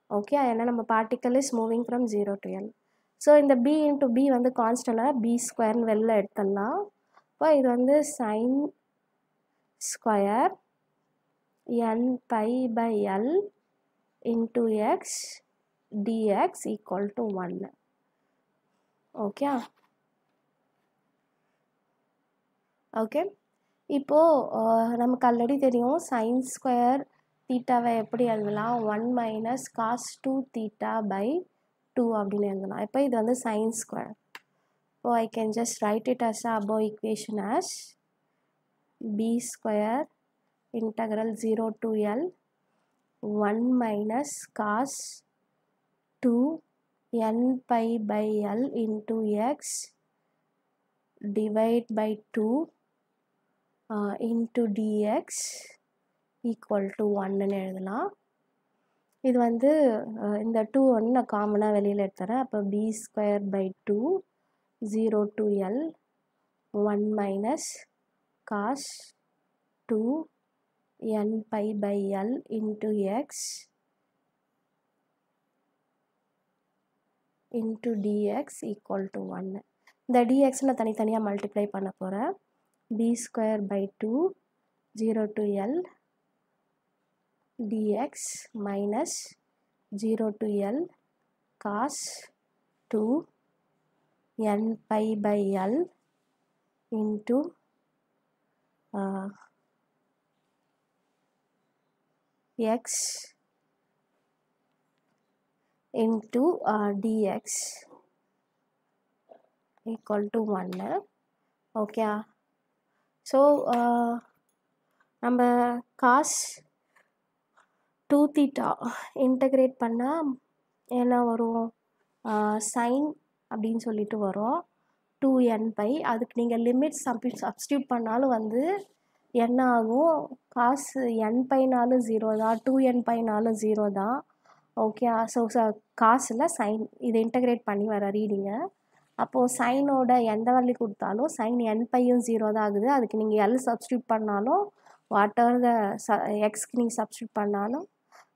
ஓகே. ஏன்னா நம்ம particle is moving from 0 to L. So இந்த பி இன்ட்டு பி வந்து கான்ஸ்டன்டாக பி ஸ்கொயர்னு வெளில எடுத்துடலாம். இப்போ இது வந்து sine square n pi by L into x dx equal to 1. Okay. Okay. இப்போது நமக்கு ஆல்ரெடி தெரியும் சைன் ஸ்கொயர் தீட்டாவை எப்படி எழுதலாம், 1 மைனஸ் காஸ் 2 தீட்டா பை 2 அப்படின்னு எழுதலாம். இப்போ இது வந்து சைன் ஸ்கொயர். இப்போ I can just write it as above equation as b square integral 0 to L 1 minus cos 2 n pi by L into x divide by 2 into dx equal to 1 எழுதலாம். இது வந்து இந்த 2 வந்து நான் காமனாக வெளியில் எடுத்துறேன். அப்போ b square by 2 0 to L 1 minus cos 2 n pi by L into x into dx equal to 1. இந்த dx நான் தனித்தனியாக மல்டிப்ளை பண்ண போகிறேன். b square by 2 0 to L dx minus 0 to L cos 2 n pi by L into x into dx equal to 1. Okay. So நம்ம cos 2 theta integrate பண்ணால் என்ன வரும், sign அப்படின்னு சொல்லிட்டு வரும் 2n பை. அதுக்கு நீங்கள் லிமிட் சப்ஸ்டியூட் பண்ணாலும் வந்து என்ன ஆகும், காசு n பைனாலும் 0 தான், 2n பைனாலும் 0 தான். ஓகே. ஸோ காசில் சைன் இதை இன்டகிரேட் பண்ணி வர ரீடிங்க. அப்போது சைனோட எந்த வேல்யூ கொடுத்தாலும் சைன் n பையும் 0 தான் ஆகுது. அதுக்கு நீங்கள் எல் சப்ஸ்டியூட் பண்ணாலும் வாட் எவர் த எக்ஸ்க்கு நீங்கள் சப்ஸ்டியூட் பண்ணாலும்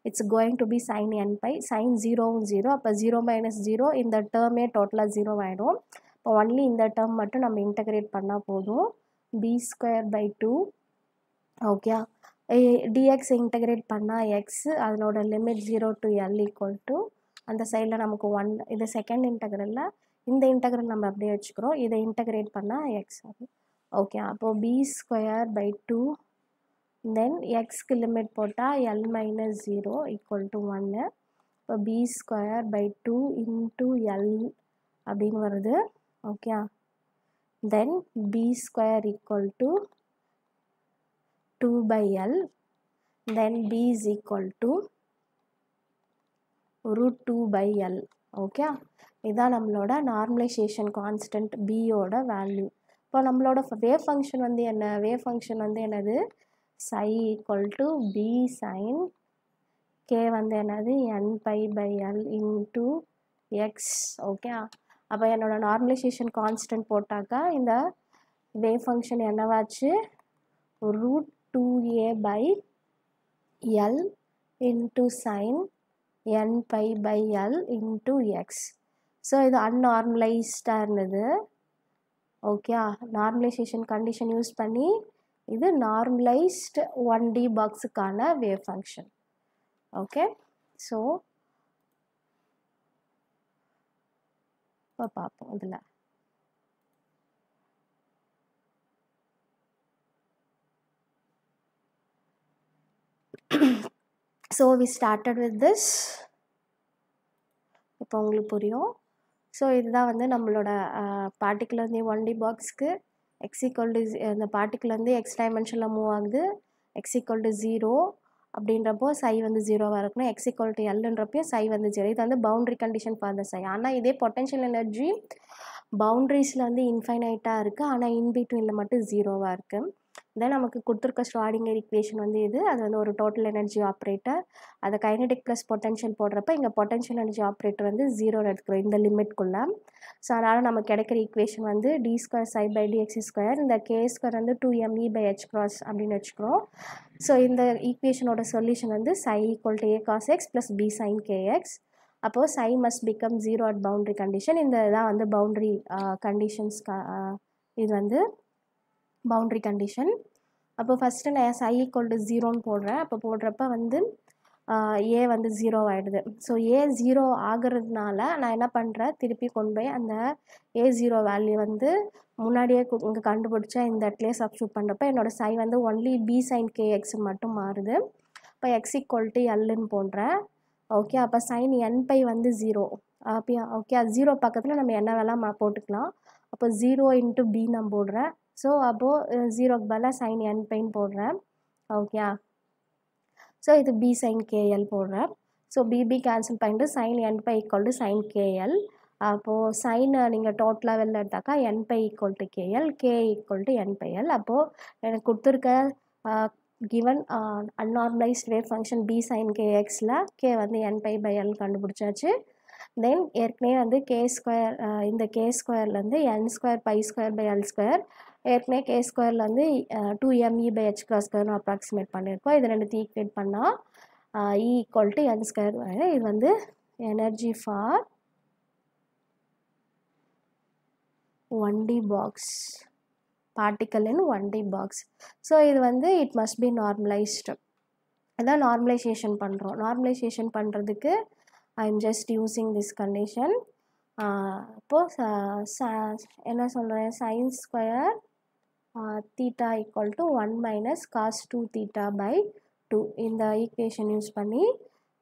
it's going to B sine n pi. Sine 0வும் 0. அப்போ 0 மைனஸ் 0 இந்த டேர்மே டோட்டலாக 0 ஆகிடும். இப்போ ஒன்லி இந்த டேர்ம் மட்டும் நம்ம இன்டகிரேட் பண்ணால் போதும். b square by 2. Okay. dx integrate பண்ணால் x அதனோட limit 0 to L equal to அந்த சைடில் நமக்கு 1. இது செகண்ட் இன்டகிரலில் இந்த இன்டகிரல் நம்ம அப்படியே வச்சுக்கிறோம். இதை இன்டகிரேட் பண்ணால் x ஆகும். ஓகே. அப்போது b ஸ்கொயர் பை 2 தென் எக்ஸ்க்கு லிமிட் போட்டால் L மைனஸ் 0 ஈக்குவல் டு 1. இப்போ b square by 2 into L அப்படின்னு வருது. Okay. Then b square equal to 2 by L then b is equal to root 2 by L. Okay, இதான் நம்மளோட normalisation constant பியோட value. இப்போ நம்மளோட வேவ் ஃபங்க்ஷன் வந்து என்ன? வேவ் ஃபங்க்ஷன் வந்து என்னது? psi equal to B sine k வந்து என்னது? n pi by L into x. Okay, அப்போ என்னோட நார்மலைசேஷன் கான்ஸ்டன்ட் போட்டாக்கா இந்த வேவ் ஃபங்க்ஷன் என்னவாச்சு? Root 2a by L into sine n pi by L into x. So இது அன்நார்மலைஸ்டாக இருந்தது. ஓகே, நார்மலைசேஷன் கண்டிஷன் யூஸ் பண்ணி இது நார்மலைஸ்டு 1D பாக்ஸுக்கான வேவ் ஃபங்க்ஷன். ஓகே, ஸோ இப்போ பார்ப்போம் இதில். So we started with this. இப்போ உங்களுக்கு புரியும். ஸோ இதுதான் வந்து நம்மளோட பார்ட்டிகுலர் வந்து 1D பாக்ஸ்க்கு எக்ஸ் ஈக்குவல் டு இந்த பார்ட்டிகுலர் வந்து எக்ஸ் டைமென்ஷனில் மூவ் ஆகுது. எக்ஸ் ஈக்குவல் டு 0 அப்படின்றப்போ சை வந்து 0வாக இருக்கணும். எக்ஸ் ஈக்குவல் டு எல்ன்றப்பையும் சை வந்து 0. இது வந்து பவுண்ட்ரி கண்டிஷன் ஃபார் த சை. ஆனால் இதே பொட்டன்ஷியல் எனர்ஜி பவுண்ட்ரிஸில் வந்து இன்ஃபைனைட்டாக இருக்குது, ஆனால் இன்பிட்வீனில் மட்டும் 0வாக இருக்குது. தென் நமக்கு கொடுத்துருக்க ஸ்ராடிங்கர் ஈக்குவேஷன் வந்து இது. அது வந்து ஒரு டோட்டல் எனர்ஜி ஆப்ரேட்டர். அதை கைனடிக் ப்ளஸ் பொட்டன்ஷியல் போடுறப்ப இங்கே பொட்டன்ஷியல் எனர்ஜி ஆப்ரேட்டர் வந்து 0 எடுத்துக்கிறோம் இந்த லிமிட்குள்ளே. ஸோ அதனால் நமக்கு கிடைக்கிற ஈக்குவேஷன் வந்து d square psi by dx square, இந்த கே ஸ்கொயர் வந்து 2me பை h கிராஸ் அப்படின்னு வச்சுக்கிறோம். ஸோ இந்த ஈக்குவேஷனோட சொல்யூஷன் வந்து psi equal to a cos x plus B sine kx. அப்போது psi must become 0 at boundary condition. இந்த இதான் வந்து பவுண்ட்ரி கண்டிஷன்ஸ். இது வந்து பவுண்ட்ரி கண்டிஷன். அப்போ ஃபஸ்ட்டு நான் சை ஈக்குவல் டு 0ன்னு போடுறேன். அப்போ போடுறப்ப வந்து ஏ வந்து 0 ஆகிடுது. ஸோ ஏ 0 ஆகிறதுனால நான் என்ன பண்ணுறேன், திருப்பி கொண்டு போய் அந்த A0 வேல்யூ வந்து முன்னாடியே இங்கே கண்டுபிடிச்சா இந்த இடத்துலேயே சப்ஸ்டியூட் பண்ணுறப்ப என்னோடய சை வந்து ஒன்லி பி சைன் கேஎக்ஸ் மட்டும் மாறுது. இப்போ எக்ஸ் ஈக்குவல் டு எல்லுன்னு போடுறேன். ஓகே, அப்போ சைன் n பை வந்து 0. அப்போ ஓகே, அது 0 பக்கத்தில் நம்ம என்ன வேணால் போட்டுக்கலாம். அப்போ 0 இன்ட்டு பி நான் போடுறேன். ஸோ அப்போது 0க்கு பதிலாக சைன் n பைன்னு போடுறேன். ஓகே, ஸோ இது பி சைன் கேஎல் போடுறேன். ஸோ பிபி கேன்சல் பண்ணிட்டு sine n pi equal to sine kL. அப்போது சைனை நீங்கள் டோட்டலாக வெளில எடுத்தாக்கா n pi equal to kL, k equal to n pi L. அப்போது எனக்கு கொடுத்துருக்க given unnormalized wave function B sine கேஎக்ஸில் கே வந்து n பை பை எல் கண்டுபிடிச்சாச்சு. தென் ஏற்கனவே வந்து கே ஸ்கொயர், இந்த கே ஸ்கொயர்லேருந்து n square by square by L square, ஏற்கனவே கே ஸ்கொயரில் வந்து 2me பை h கிராஸ் ஸ்கொயர்னு அப்ராக்சிமேட் பண்ணியிருக்கோம். இது ரெண்டுத்தையும் ஈக்குவேட் பண்ணால் E equal to n square. இது வந்து energy for 1D box, particle in 1D box. So இது வந்து இட் மஸ்ட் பி நார்மலைஸ்டு. இதான் நார்மலைசேஷன் பண்ணுறோம். நார்மலைசேஷன் பண்ணுறதுக்கு I am just using this condition. இப்போது என்ன சொல்கிறேன், sine square theta equal to 1 minus cos 2 theta by 2. இந்த ஈக்குவேஷன் யூஸ் பண்ணி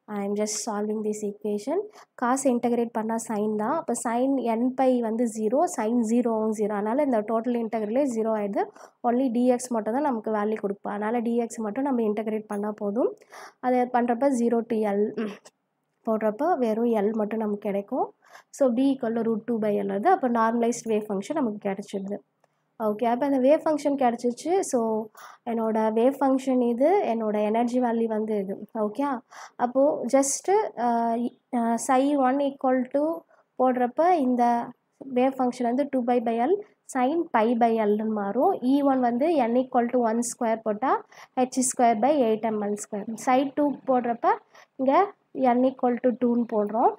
I am just solving this equation. காசு இன்டகிரேட் பண்ணால் சைன் தான். அப்போ சைன் n பை வந்து 0, சைன் 0வும் 0. அதனால் இந்த டோட்டல் இன்டகிரலே 0 ஆகிடுது. ஒன்லி dx மட்டும் தான் நமக்கு வேல்யூ கொடுப்போம். அதனால் dx மட்டும் நம்ம இன்டகிரேட் பண்ணால் போதும். அதை பண்ணுறப்ப 0 to L போடுறப்போ வெறும் L மட்டும் நமக்கு கிடைக்கும். So b equal to root 2 by L வருது. அப்போ நார்மலைஸ்ட் வேவ் ஃபங்க்ஷன் நமக்கு கிடச்சிடுது. ஓகே, அப்போ அந்த வேவ் ஃபங்க்ஷன் கிடச்சிச்சு. ஸோ என்னோடய வேவ் ஃபங்க்ஷன் இது, என்னோடய எனர்ஜி வேல்யூ வந்து இது. ஓகே, அப்போது ஜஸ்ட்டு சை 1 ஈக்குவல் டு போடுறப்ப இந்த வேவ் ஃபங்க்ஷன் வந்து 2 pi by L sine pi by எல்னு மாறும். E1 வந்து n ஈக்குவல் டு 1 ஸ்கொயர் போட்டால் h square by 8ml square. Psi 2 போடுறப்ப இங்கே n ஈக்குவல் டு 2ன்னு போடுறோம்.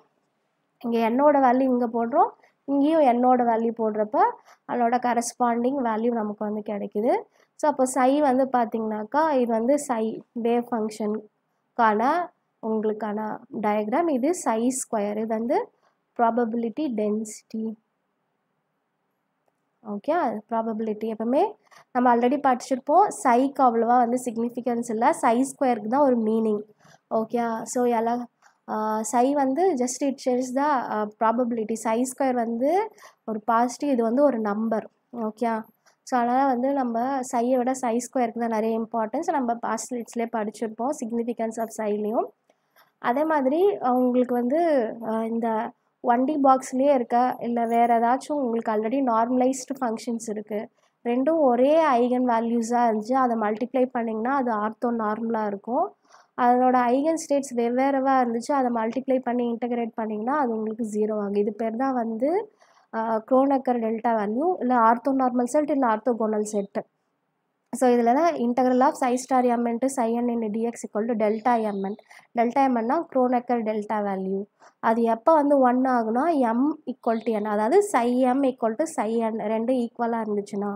இங்கே என்னோட வேல்யூ இங்கே போடுறோம், இங்கேயும் என்னோட வேல்யூ போடுறப்ப அதோட கரஸ்பாண்டிங் வேல்யூ நமக்கு வந்து கிடைக்குது. ஸோ அப்போ சை வந்து பார்த்திங்கனாக்கா இது வந்து சை வேவ் ஃபங்க்ஷனுக்கான உங்களுக்கான டயக்ராம். இது சை ஸ்கொயர், இது வந்து ப்ராபபிலிட்டி டென்சிட்டி. ஓகே, ப்ராபபிலிட்டி எப்பவுமே நம்ம ஆல்ரெடி படிச்சிருப்போம். சைக்கு அவ்வளோவா வந்து சிக்னிஃபிகன்ஸ் இல்லை, சை ஸ்கொயருக்கு தான் ஒரு மீனிங். ஓகே, ஸோ எல்லாம் சை வந்து just it shares the probability. Chi square வந்து ஒரு பாசிட்டிவ், இது வந்து ஒரு நம்பர். ஓகே, ஸோ அதனால் வந்து நம்ம சையை விட சை ஸ்கொயருக்கு தான் நிறைய இம்பார்ட்டன்ஸ் நம்ம பாஸ்ட் லிட்ஸ்லேயே படிச்சிருப்போம் சிக்னிஃபிகன்ஸ் ஆஃப் சைலையும். அதே மாதிரி உங்களுக்கு வந்து இந்த 1D பாக்ஸ்லேயே இருக்க இல்லை வேறு ஏதாச்சும் உங்களுக்கு ஆல்ரெடி நார்மலைஸ்டு ஃபங்க்ஷன்ஸ் இருக்குது, ரெண்டும் ஒரே ஐகன் வேல்யூஸாக இருந்துச்சு, அதை மல்டிப்ளை பண்ணிங்கன்னா அது ஆர்த்தோ நார்மலாக இருக்கும். அதனோட ஐகன் ஸ்டேட்ஸ் வெவ்வேறவாக இருந்துச்சு, அதை மல்டிப்ளை பண்ணி இன்டகிரேட் பண்ணிங்கன்னா அது உங்களுக்கு 0 ஆகும். இது பேர் தான் வந்து க்ரோனெக்கர் டெல்டா வேல்யூ இல்லை ஆர்த்தோ நார்மல் செட் இல்லை ஆர்த்தோகோனல் செட்டு. ஸோ இதில் தான் integral of psi star m into psi n into dx equal to delta mn. Delta எம்என்னா க்ரோனெக்கர் டெல்டா வேல்யூ. அது எப்போ வந்து 1 ஆகுனா எம் ஈக்குவல் டு என், அதாவது சை எம் ஈக்குவல் டு சை என் ரெண்டும் ஈக்குவலாக இருந்துச்சுன்னா.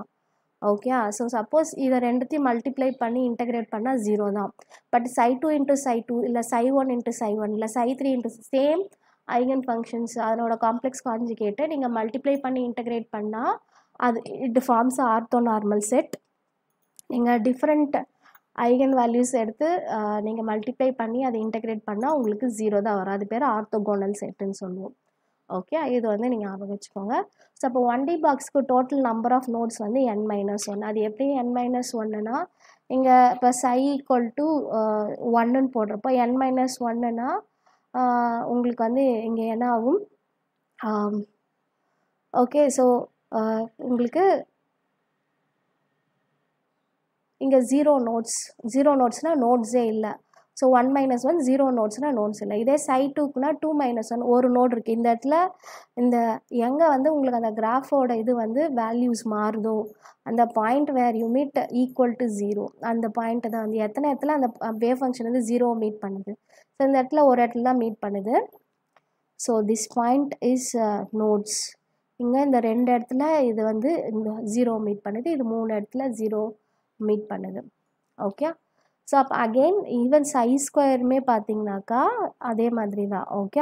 ஓகே, ஸோ சப்போஸ் இதை ரெண்டுத்தையும் மல்டிப்ளை பண்ணி இன்டகிரேட் பண்ணால் 0 தான். பட் சை 2 இன்ட்டு சை 2 இல்லை சை 1 இன்ட்டு சை 1 இல்லை psi 3 into same eigen functions அதனோட காம்ப்ளெக்ஸ் கான்ஜுகேட்டை நீங்கள் மல்டிப்ளை பண்ணி இன்டகிரேட் பண்ணால் அது it forms orthonormal set. நீங்கள் டிஃப்ரெண்ட் ஐகன் வேல்யூஸ் எடுத்து நீங்கள் மல்டிப்ளை பண்ணி அதை இன்டகிரேட் பண்ணால் உங்களுக்கு 0 தான் வரும். அது பேர் ஆர்த்தோகோனல் செட்டுன்னு சொல்லுவோம். ஓகே, இது வந்து நீங்கள் ஞாபகம் வச்சுக்கோங்க. ஸோ அப்போ 1D பாக்ஸ்க்கு டோட்டல் நம்பர் ஆஃப் நோட்ஸ் வந்து n-1. அது எப்படி n-1னா இங்கே இப்போ சை ஈக்குவல் டு 1ன்னு போடுறப்போ n-1னா உங்களுக்கு வந்து இங்கே என்ன ஆகும்? ஓகே, ஸோ உங்களுக்கு இங்கே 0 நோட்ஸ்னால் நோட்ஸே இல்லை. ஸோ 1-1 0 நோட்ஸ்னால் நோட்ஸ் இல்லை. இதே சை 2க்குனா 2-1 ஒரு நோட் இருக்குது. இந்த இடத்துல இந்த எங்கே வந்து உங்களுக்கு அந்த கிராஃபோட இது வந்து வேல்யூஸ் மாறுதோ அந்த point where you meet equal to 0 அந்த பாயிண்ட்டை தான் வந்து எத்தனை இடத்துல அந்த வேவ் ஃபங்க்ஷன் வந்து 0 மீட் பண்ணுது. ஸோ இந்த இடத்துல ஒரு இடத்துல தான் மீட் பண்ணுது. So this point is notes. இங்கே இந்த 2 இடத்துல இது வந்து 0 மீட் பண்ணுது, இது 3 இடத்துல 0 மீட் பண்ணுது. ஓகே, ஸோ அப்போ அகெயின் ஈவன் சை ஸ்கொயருமே பார்த்தீங்கன்னாக்கா அதே மாதிரி தான். ஓகே,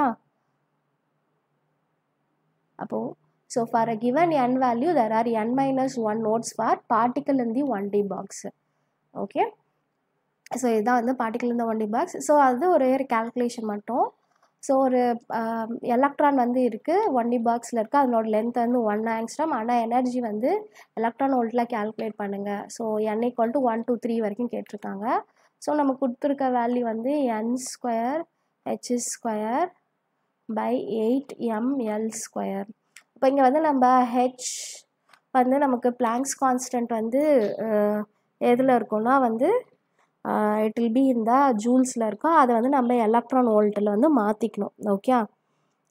அப்போது so for a given n value there are n-1 nodes for particle in the 1D box. Okay, so இதுதான் வந்து பார்ட்டிக்கல் இந்த 1D பாக்ஸ். ஸோ அது ஒரே ஒரு கேல்குலேஷன் மட்டும். ஸோ ஒரு எலக்ட்ரான் வந்து இருக்குது 1D பாக்ஸில் இருக்குது, அதனோட லென்த் வந்து 1 ஆங்ஸ்ட்ராம். ஆனால் எனர்ஜி வந்து எலக்ட்ரான் வோல்ட்டில் கேல்குலேட் பண்ணுங்கள். ஸோ n = 1 to 3 வரைக்கும் கேட்டிருக்காங்க. ஸோ நம்ம கொடுத்துருக்க வேல்யூ வந்து n²h²/8ml². இப்போ இங்கே வந்து நம்ம ஹெச் வந்து நமக்கு பிளாங்க்ஸ் கான்ஸ்டன்ட் வந்து எதில் இருக்குன்னா வந்து இட் வில் பி இந்த ஜூல்ஸில் இருக்கும். அதை வந்து நம்ம எலக்ட்ரான் வோல்ட்டில் வந்து மாற்றிக்கணும். ஓகே,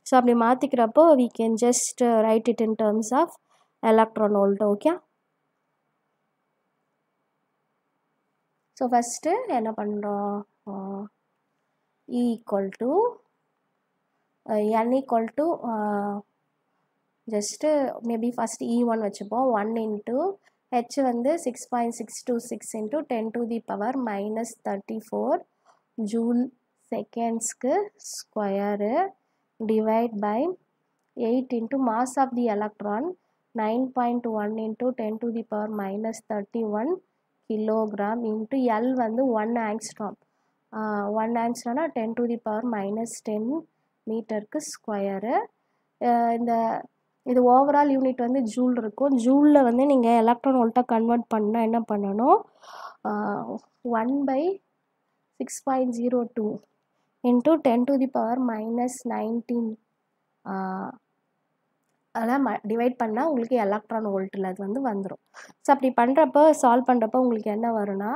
ஸோ அப்படி மாற்றிக்கிறப்போ we can just write it in terms of electron volt. Okay, so first என்ன பண்ணுறோம், E = n = just maybe first E1 வச்சுப்போம். 1 இன்ட்டு h வந்து 6.626 இன்ட்டு 10⁻⁻34 ஜூல் செகண்ட்ஸ்க்கு square divide by 8 into mass of the electron 9.1 into 10⁻31 kilogram into L வந்து 1 angstrom. 1 ஆங்ஸ்ட்ராம்னா 10⁻⁻10 மீட்டருக்கு square. இந்த இது ஓவரால் யூனிட் வந்து ஜூல் இருக்கும். ஜூலில் வந்து நீங்கள் எலக்ட்ரான் வோல்ட்டாக கன்வெர்ட் பண்ணால் என்ன பண்ணணும், 1/6.02 இன்ட்டு 10⁻⁻19 அதெல்லாம் டிவைட் பண்ணால் உங்களுக்கு எலக்ட்ரான் வோல்ட்டில் அது வந்து வந்துடும். ஸோ அப்படி பண்ணுறப்போ சால்வ் பண்ணுறப்போ உங்களுக்கு என்ன வரும்னா,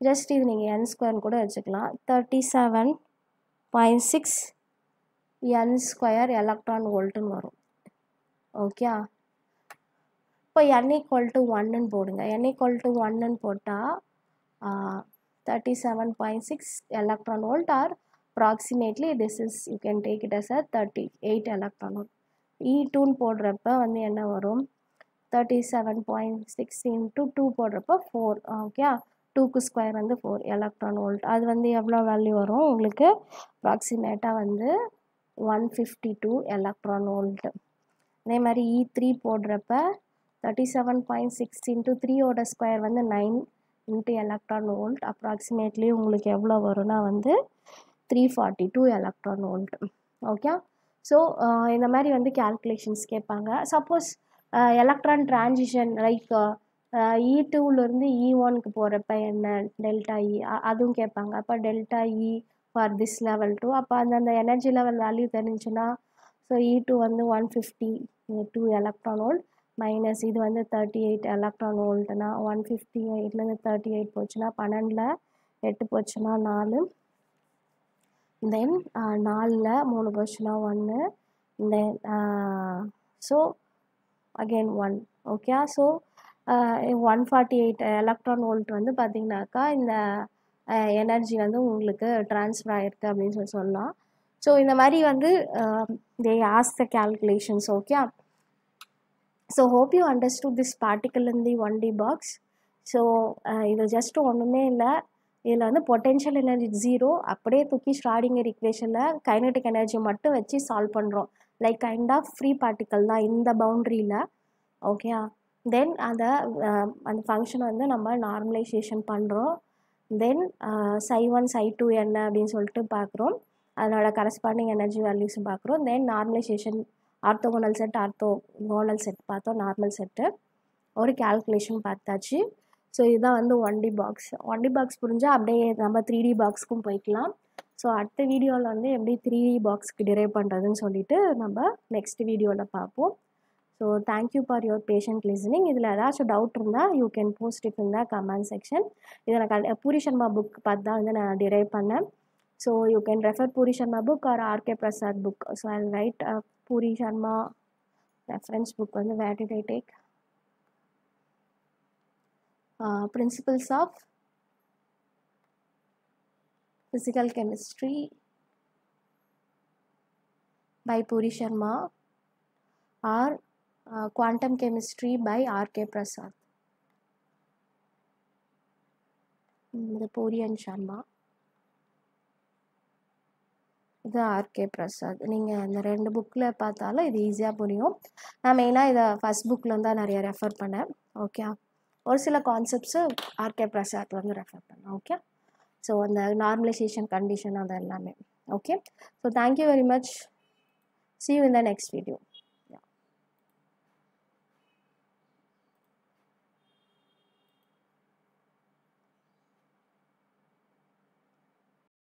ஜஸ்ட் இது நீங்கள் n² கூட வச்சுக்கலாம். 37.6 n² எலக்ட்ரான் வோல்ட்டுன்னு வரும். ஓகே, இப்போ n = 1ன்னு போடுங்க. n = 1ன்னு போட்டால் 37.6 electron volt or approximately this is you can take it as a 38 electron volt. E2ன்னு போடுறப்ப வந்து என்ன வரும், 37.6 இன்ட்டு 2 போடுறப்போ 4. ஓகே, 2க்கு ஸ்கொயர் வந்து 4 எலக்ட்ரான் வோல்ட். அது வந்து எவ்வளோ வேல்யூ வரும் உங்களுக்கு, அப்ராக்சிமேட்டாக வந்து 152 எலக்ட்ரான் வோல்ட். அதே மாதிரி E3 போடுறப்ப 37.6 இன்ட்டு 3யோட ஸ்கொயர் வந்து 9 இன்ட்டு எலக்ட்ரான் வோல்ட். அப்ராக்சிமேட்லி உங்களுக்கு எவ்வளோ வரும்னா வந்து 342 எலக்ட்ரான் வோல்ட். ஓகே, ஸோ இந்த மாதிரி வந்து கேல்குலேஷன்ஸ் கேட்பாங்க. சப்போஸ் எலக்ட்ரான் ட்ரான்சிஷன் லைக் E2லேருந்து E1க்கு போகிறப்ப என்ன டெல்டா இ அதுவும் கேட்பாங்க. அப்போ delta E for this level 2 அப்போ அந்த எனர்ஜி லெவல் வேல்யூ தெரிஞ்சுன்னா ஸோ E2 வந்து 150 2 எலக்ட்ரான் வோல்ட் மைனஸ் இது வந்து 38 எலக்ட்ரான் வோல்ட்னா 158லேருந்து 38 போச்சுன்னா 12ல் 8 போச்சுன்னா 4 தென் 4ல் 3 போச்சுன்னா 1 தென் so again 1 okay. So 148 electron volt வந்து பார்த்திங்கனாக்கா இந்த எனர்ஜி வந்து உங்களுக்கு ட்ரான்ஸ்ஃபர் ஆகிருக்கு அப்படின்னு சொல்லலாம். ஸோ இந்த மாதிரி வந்து they ask the calculations. Okay. So hope you understood this particle in the 1D box. So இது ஜஸ்ட் ஒன்றுமே இல்லை, இதில் வந்து பொட்டென்ஷியல் எனர்ஜி 0 அப்படியே தூக்கி ஷ்ராடிங்கர் ஈக்குவேஷனில் கைனடிக் எனர்ஜி மட்டும் வச்சு சால்வ் பண்ணுறோம். Like kind of free particle தான் இந்த பவுண்ட்ரியில். ஓகே. தென் அந்த ஃபங்க்ஷனை வந்து நம்ம நார்மலைசேஷன் பண்ணுறோம். தென் ψ1 ψ2 என்ன அப்படின்னு சொல்லிட்டு பார்க்குறோம், அதனோட கரஸ்பாண்டிங் எனர்ஜி வேல்யூஸும் பார்க்குறோம். Then normalization orthogonal set orthogonal set பார்த்தோம், நார்மல் செட்டு ஒரு கேல்குலேஷன் பார்த்தாச்சு. ஸோ இதுதான் வந்து 1D பாக்ஸ். 1D பாக்ஸ் புரிஞ்சால் அப்படியே நம்ம 3D பாக்ஸ்க்கும் போய்க்கலாம். ஸோ அடுத்த வீடியோவில் வந்து எப்படி 3D பாக்ஸ்க்கு டிரைவ் பண்ணுறதுன்னு சொல்லிட்டு நம்ம நெக்ஸ்ட் வீடியோவில் பார்ப்போம். So thank you for your patient listening. இதில் ஏதாச்சும் டவுட் இருந்தால் you can post it in the comment section. இதை நான் பூரி சர்மா புக் பார்த்து தான் வந்து நான் டிரைவ் பண்ணேன். So you can refer Puri Sharma book or RK Prasad book. So I write Puri Sharma reference book வந்து where did I take principles of physical chemistry by Puri Sharma or quantum chemistry by R.K. Prasad. இது puri and Sharma, இது R.K. Prasad. நீங்கள் இந்த 2 புக்கில் பார்த்தாலும் இது ஈஸியாக புரியும். நான் மெயினாக இதை ஃபஸ்ட் புக்கில் தான் நிறைய ரெஃபர் பண்ணேன். ஓகே. ஒரு சில கான்செப்ட்ஸு R.K. பிரசாத் வந்து ரெஃபர் பண்ணேன். ஓகே. ஸோ அந்த நார்மலைசேஷன் கண்டிஷன் அது எல்லாமே. Okay. So thank you very much. See you in the next video.